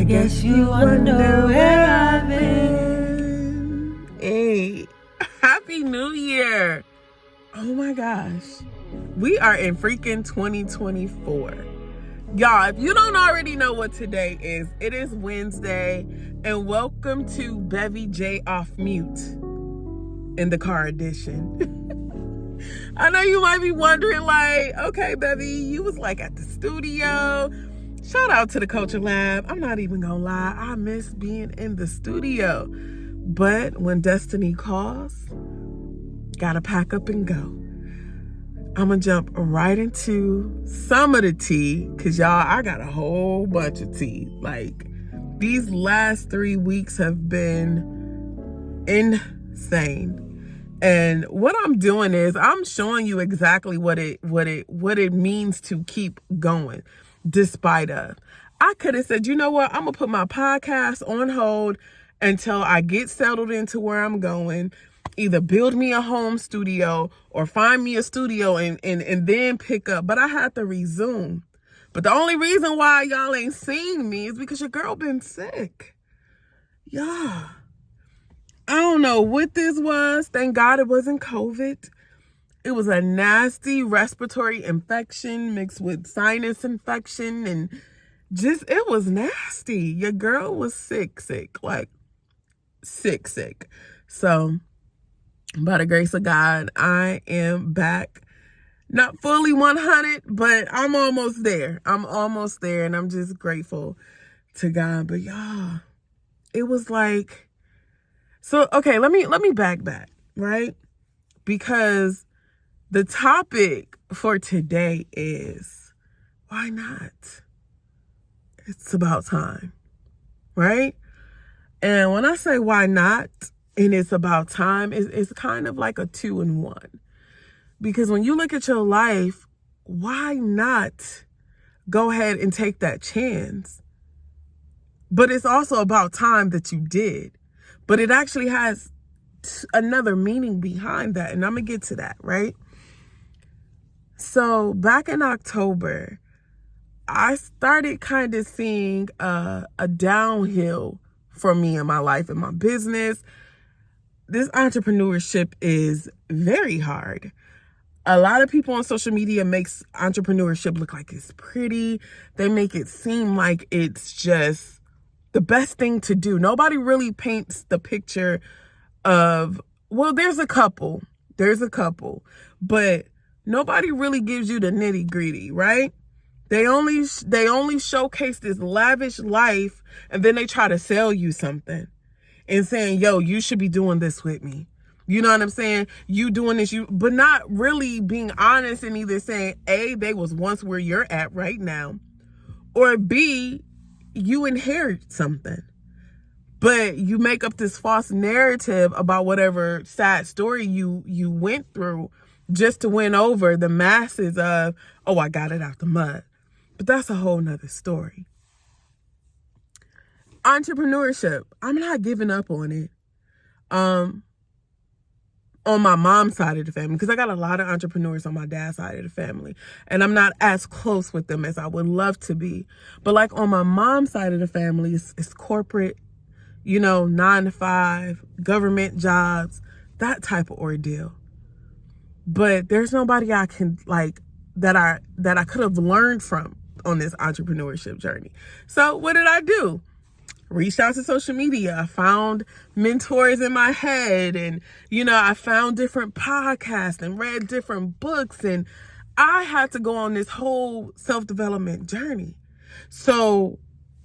guess you wonder where I've been. Hey, Happy New Year. Oh my gosh. We are in freaking 2024. Y'all, if you don't already know what today is, it is Wednesday, and welcome to Bevy J Off Mute in the car edition. I know you might be wondering, like, okay, Bevy, you was like at the studio. Shout out to the Culture Lab. I'm not even gonna lie, I miss being in the studio. But when destiny calls, gotta pack up and go. I'm gonna jump right into some of the tea, because y'all, I got a whole bunch of tea. Like, these last 3 weeks have been insane. And what I'm doing is I'm showing you exactly what it means to keep going despite of. I could have said, you know what, I'm gonna put my podcast on hold until I get settled into where I'm going. Either build me a home studio or find me a studio and then pick up. But I had to resume. But the only reason why y'all ain't seen me is because your girl been sick. Yeah. I don't know what this was. Thank God it wasn't COVID. It was a nasty respiratory infection mixed with sinus infection, and just, it was nasty. Your girl was sick, like sick. So, by the grace of God, I am back. Not fully 100, but I'm almost there. And I'm just grateful to God. But y'all, it was like, so, okay, let me back, right? Because the topic for today is, why not? It's about time, right? And when I say why not, and it's about time, it's kind of like a 2-in-1. Because when you look at your life, why not go ahead and take that chance? But it's also about time that you did. But it actually has another meaning behind that. And I'm going to get to that, right? So back in October, I started kind of seeing a downhill for me in my life and my business. This entrepreneurship is very hard. A lot of people on social media makes entrepreneurship look like it's pretty. They make it seem like it's just the best thing to do. Nobody really paints the picture of, well, there's a couple, but nobody really gives you the nitty gritty, right? They only showcase this lavish life, and then they try to sell you something and saying, yo, you should be doing this with me. You know what I'm saying? You doing this, but not really being honest and either saying, A, they was once where you're at right now, or B, you inherit something. But you make up this false narrative about whatever sad story you went through just to win over the masses of, oh, I got it out the mud. But that's a whole nother story. Entrepreneurship, I'm not giving up on it. On my mom's side of the family, because I got a lot of entrepreneurs on my dad's side of the family, and I'm not as close with them as I would love to be. But like on my mom's side of the family, it's corporate, 9 to 5, government jobs, that type of ordeal. But there's nobody I can that I could have learned from on this entrepreneurship journey. So what did I do? Reached out to social media. I found mentors in my head, and I found different podcasts and read different books, and I had to go on this whole self-development journey. So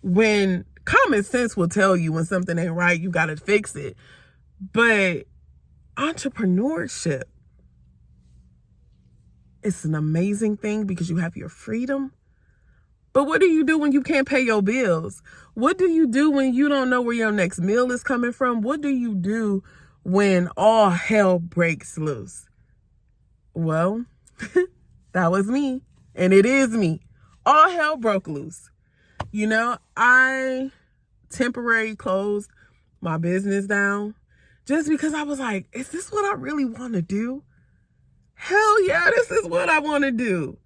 when common sense will tell you when something ain't right, you got to fix it. But entrepreneurship, it's an amazing thing because you have your freedom. But what do you do when you can't pay your bills? What do you do when you don't know where your next meal is coming from? What do you do when all hell breaks loose? Well, that was me. And it is me. All hell broke loose. I temporarily closed my business down just because I was like, is this what I really want to do? Hell yeah, this is what I want to do.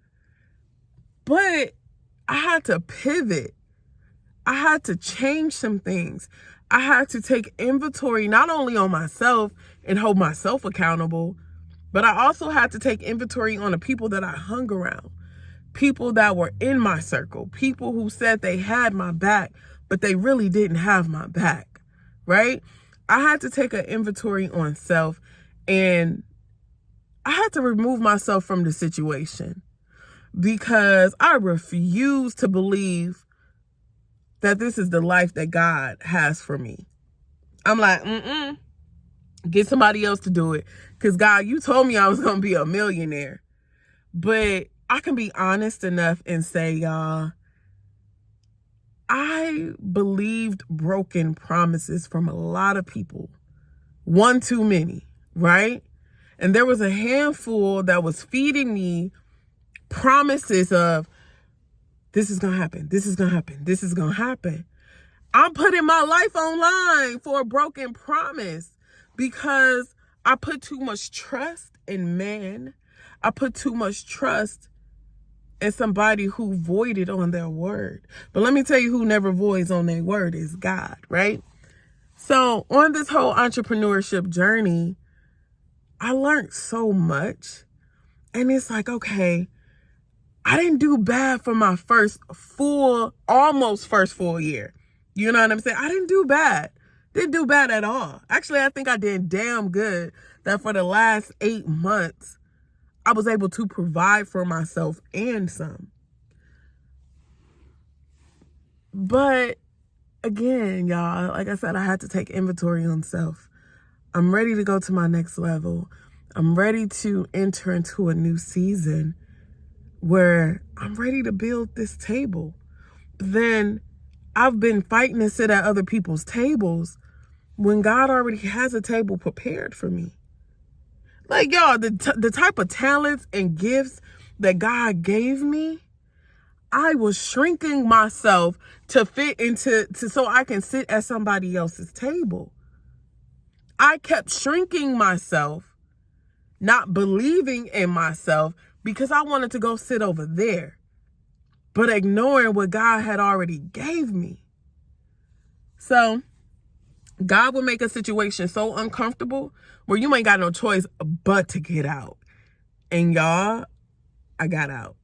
But I had to pivot. I had to change some things. I had to take inventory not only on myself and hold myself accountable, but I also had to take inventory on the people that I hung around, people that were in my circle, people who said they had my back, but they really didn't have my back, right? I had to take an inventory on self, and I had to remove myself from the situation because I refuse to believe that this is the life that God has for me. I'm like, get somebody else to do it. Because God, you told me I was going to be a millionaire. But I can be honest enough and say, y'all, I believed broken promises from a lot of people. One too many, right? And there was a handful that was feeding me promises of, this is going to happen, this is going to happen, this is going to happen. I'm putting my life online for a broken promise because I put too much trust in man. I put too much trust in somebody who voided on their word. But let me tell you who never voids on their word is God, right? So on this whole entrepreneurship journey, I learned so much. And it's like, okay, I didn't do bad for my almost first full year. You know what I'm saying? I didn't do bad. Didn't do bad at all. Actually, I think I did damn good that for the last 8 months, I was able to provide for myself and some. But again, y'all, like I said, I had to take inventory on self. I'm ready to go to my next level. I'm ready to enter into a new season where I'm ready to build this table. Then I've been fighting to sit at other people's tables when God already has a table prepared for me. Like, y'all, the type of talents and gifts that God gave me, I was shrinking myself to fit so I can sit at somebody else's table. I kept shrinking myself, not believing in myself, because I wanted to go sit over there, but ignoring what God had already gave me. So God will make a situation so uncomfortable where you ain't got no choice but to get out. And y'all, I got out.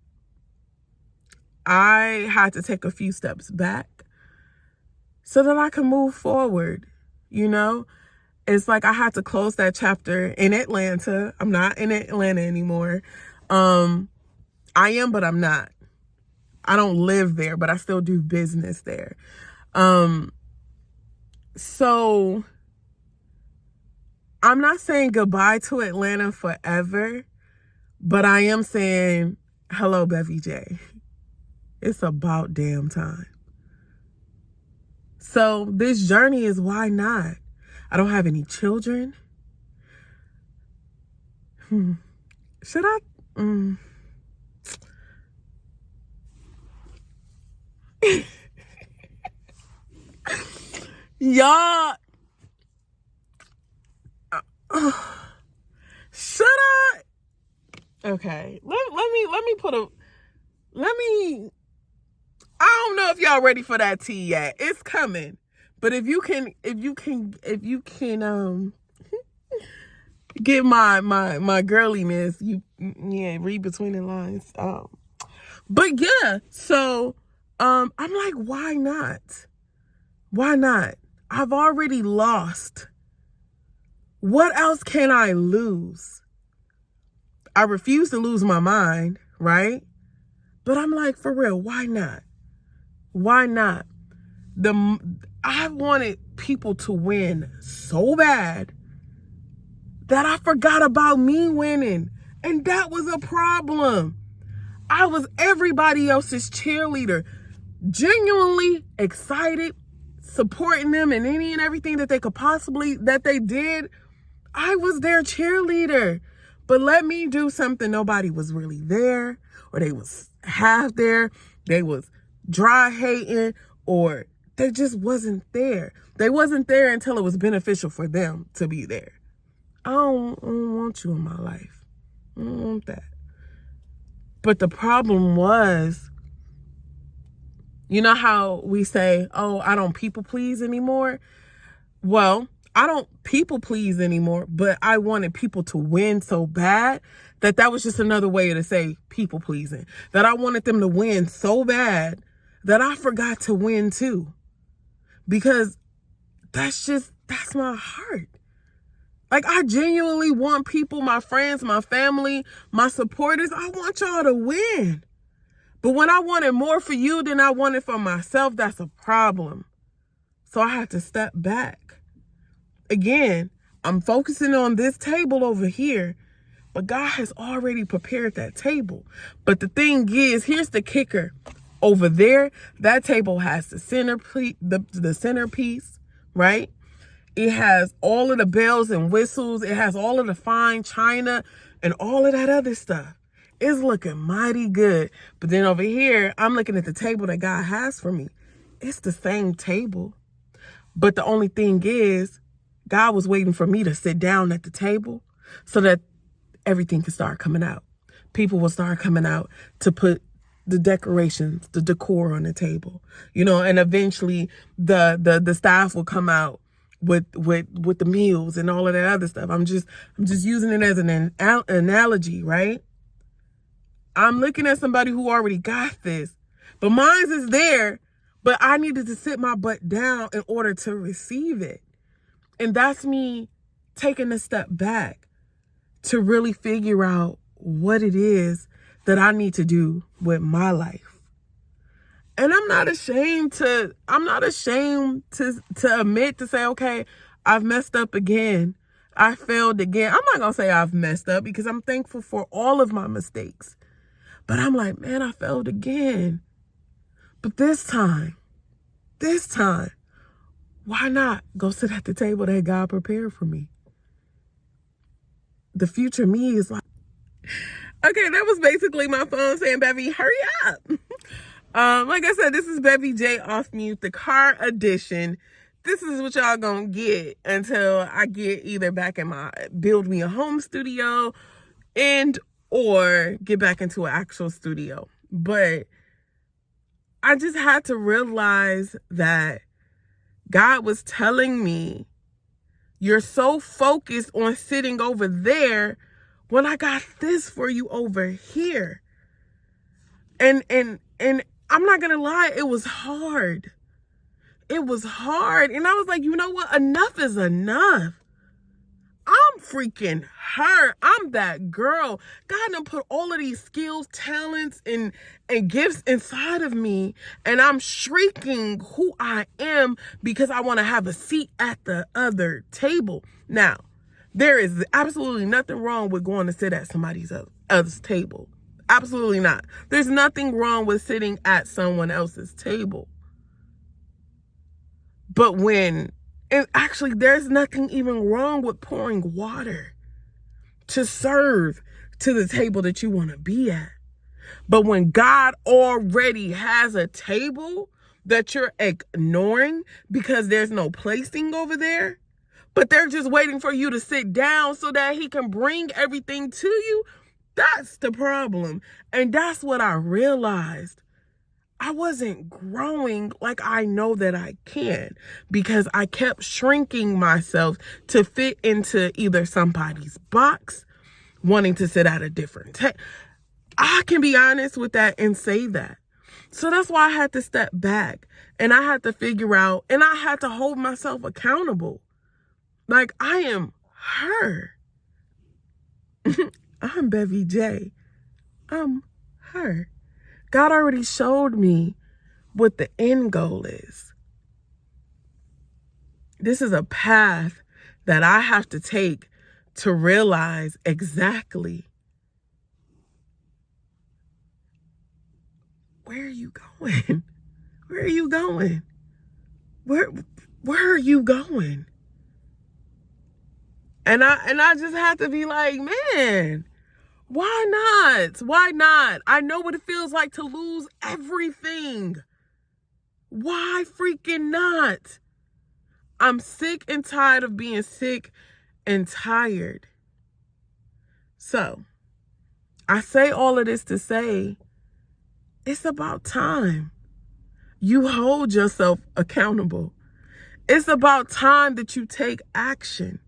I had to take a few steps back so that I can move forward. You know, it's like I had to close that chapter in Atlanta. I'm not in Atlanta anymore. I am, but I'm not. I don't live there, but I still do business there. So I'm not saying goodbye to Atlanta forever, but I am saying hello, Bevy J. It's about damn time. So this journey is why not? I don't have any children. Should I? Y'all, should I? Okay, let me. I don't know if y'all ready for that tea yet. It's coming, but if you can, get my girliness, read between the lines. But yeah, so I'm like, why not? Why not? I've already lost. What else can I lose? I refuse to lose my mind, right? But I'm like, for real, why not? Why not? I wanted people to win so bad that I forgot about me winning. And that was a problem. I was everybody else's cheerleader, genuinely excited, supporting them in any and everything that they did. I was their cheerleader. But let me do something, nobody was really there, or they was half there, they was dry hating, or they just wasn't there. They wasn't there until it was beneficial for them to be there. I don't want you in my life. I don't want that. But the problem was, You know how we say, oh, I don't people please anymore? Well, I don't people please anymore, but I wanted people to win so bad that was just another way to say people pleasing. That I wanted them to win so bad that I forgot to win too. Because that's my heart. Like, I genuinely want people, my friends, my family, my supporters, I want y'all to win. But when I wanted more for you than I wanted for myself, that's a problem. So I had to step back. Again, I'm focusing on this table over here, but God has already prepared that table. But the thing is, here's the kicker. Over there, that table has the centerpiece, right? It has all of the bells and whistles. It has all of the fine china and all of that other stuff. It's looking mighty good. But then over here, I'm looking at the table that God has for me. It's the same table. But the only thing is, God was waiting for me to sit down at the table so that everything can start coming out. People will start coming out to put the decorations, the decor on the table, and eventually the staff will come out with the meals and all of that other stuff. I'm just using it as an analogy, right? I'm looking at somebody who already got this, but mine is there, but I needed to sit my butt down in order to receive it. And that's me taking a step back to really figure out what it is that I need to do with my life. And I'm not ashamed to admit, to say, okay, I've messed up again. I failed again. I'm not going to say I've messed up because I'm thankful for all of my mistakes. But I'm like, man, I failed again. But this time, why not go sit at the table that God prepared for me? The future me is like, okay, that was basically my phone saying, Bevy, hurry up. Like I said, this is Bevy J Off Mute, the car edition. This is what y'all gonna get until I get either back in build me a home studio or get back into an actual studio. But I just had to realize that God was telling me, you're so focused on sitting over there when I got this for you over here. And I'm not gonna lie, it was hard. It was hard. And I was like, you know what? Enough is enough. I'm freaking her. I'm that girl. God done put all of these skills, talents, and gifts inside of me. And I'm shrieking who I am because I want to have a seat at the other table. Now, there is absolutely nothing wrong with going to sit at somebody's other's table. Absolutely not. There's nothing wrong with sitting at someone else's table. But actually, there's nothing even wrong with pouring water to serve to the table that you want to be at. But when God already has a table that you're ignoring because there's no placing over there, but they're just waiting for you to sit down so that he can bring everything to you, that's the problem. And that's what I realized. I wasn't growing like I know that I can because I kept shrinking myself to fit into either somebody's box, wanting to sit at a different table. I can be honest with that and say that. So that's why I had to step back and I had to figure out and I had to hold myself accountable. Like, I am her. I'm Bevy J. I'm her. God already showed me what the end goal is. This is a path that I have to take to realize exactly where are you going? Where are you going? Where are you going? And I just have to be like, man, why not? Why not? I know what it feels like to lose everything. Why freaking not? I'm sick and tired of being sick and tired. So, I say all of this to say, it's about time. you hold yourself accountable. It's about time that you take action.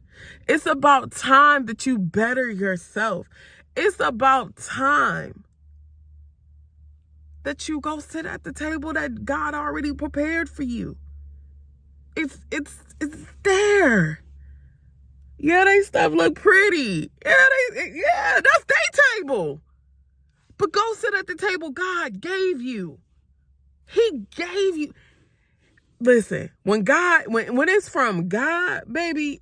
It's about time that you better yourself. It's about time that you go sit at the table that God already prepared for you. It's there. Yeah, they stuff look pretty. Yeah, that's their table. But go sit at the table God gave you. He gave you. Listen, when it's from God, baby,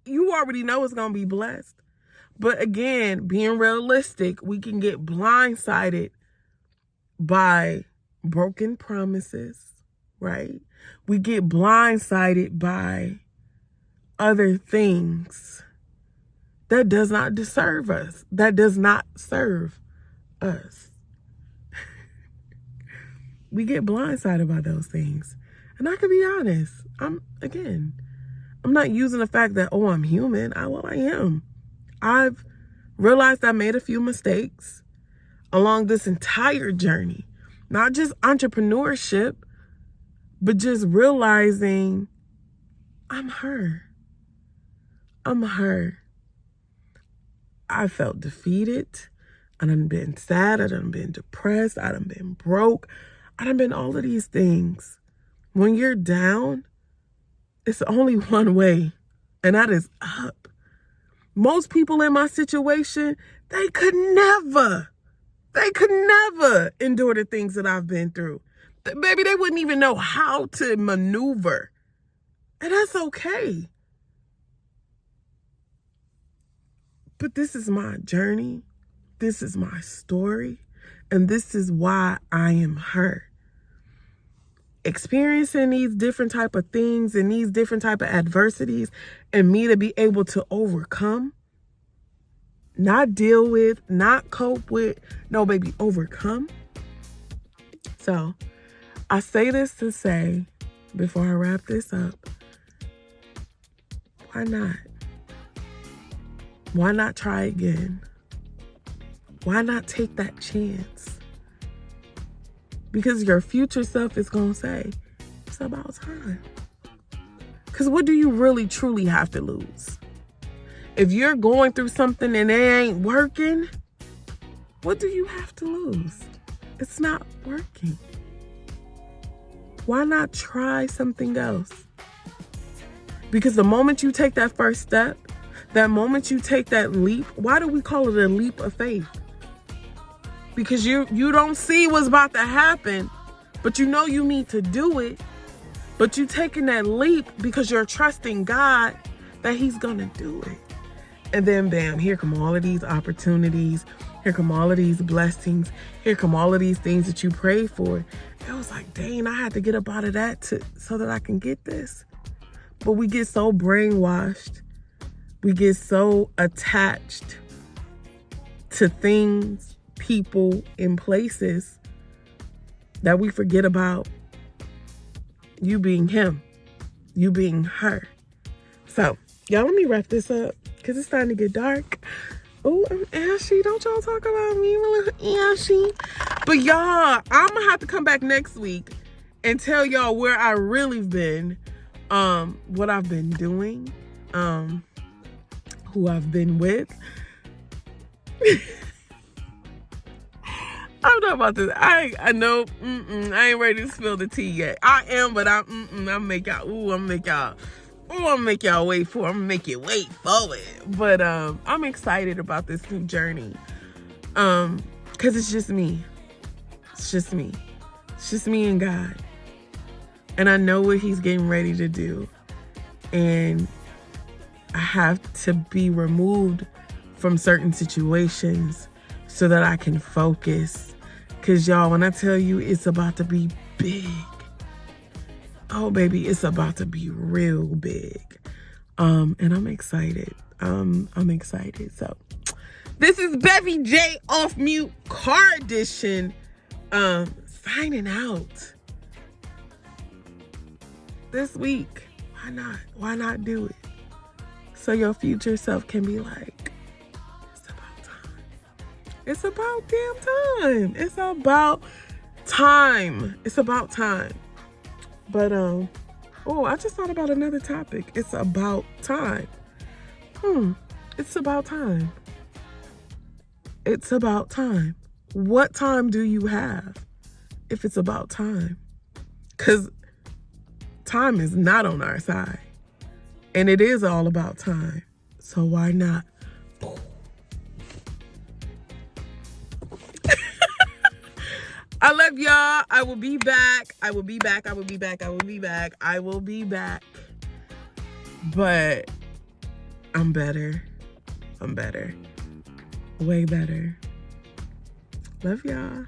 you already know it's going to be blessed. But again, being realistic, we can get blindsided by broken promises, right? We get blindsided by other things that does not deserve us, that does not serve us. We get blindsided by those things. And I can be honest, I'm not using the fact that, I'm human. I am. I've realized I made a few mistakes along this entire journey. Not just entrepreneurship, but just realizing I'm her. I felt defeated. I done been sad. I done been depressed. I done been broke. I done been all of these things. When you're down, it's only one way, and that is up. Most people in my situation, they could never endure the things that I've been through. Baby, they wouldn't even know how to maneuver. And that's okay. But this is my journey. This is my story. And this is why I am her. Experiencing these different type of things and these different type of adversities, and me to be able to overcome, not deal with, not cope with, no, baby, overcome. So I say this to say, before I wrap this up, why not? Why not try again? Why not take that chance? Because your future self is going to say, it's about time. Because what do you really, truly have to lose? If you're going through something and it ain't working, what do you have to lose? It's not working. Why not try something else? Because the moment you take that first step, that moment you take that leap, why do we call it a leap of faith? Because you don't see what's about to happen, but you know you need to do it. But you taking that leap because you're trusting God that he's going to do it. And then bam, here come all of these opportunities. Here come all of these blessings. Here come all of these things that you prayed for. It was like, dang, I had to get up out of that so that I can get this. But we get so brainwashed. We get so attached to things, people, and places that we forget about you being him, you being her. So, y'all, let me wrap this up because it's starting to get dark. Oh, I'm ashy. Don't y'all talk about me, a little ashy. But y'all, I'm going to have to come back next week and tell y'all where I really been, what I've been doing, who I've been with. I'm not about this. I know. I ain't ready to spill the tea yet. I am, but I'm make y'all. I'm make y'all wait for. I'm gonna make you wait for it. But I'm excited about this new journey. Cause it's just me. It's just me. It's just me and God. And I know what he's getting ready to do. And I have to be removed from certain situations so that I can focus. Because y'all, when I tell you it's about to be big, oh baby, it's about to be real big. And I'm excited. I'm excited. So this is Bevy J Off Mute Car Edition, signing out. This week, why not? Why not do it? So your future self can be like, it's about damn time. It's about time. It's about time. But oh, I just thought about another topic. It's about time. It's about time. It's about time. What time do you have if it's about time? Because time is not on our side. And it is all about time. So why not? I love y'all. I will be back. I will be back. I will be back. I will be back. I will be back. But I'm better. I'm better. Way better. Love y'all.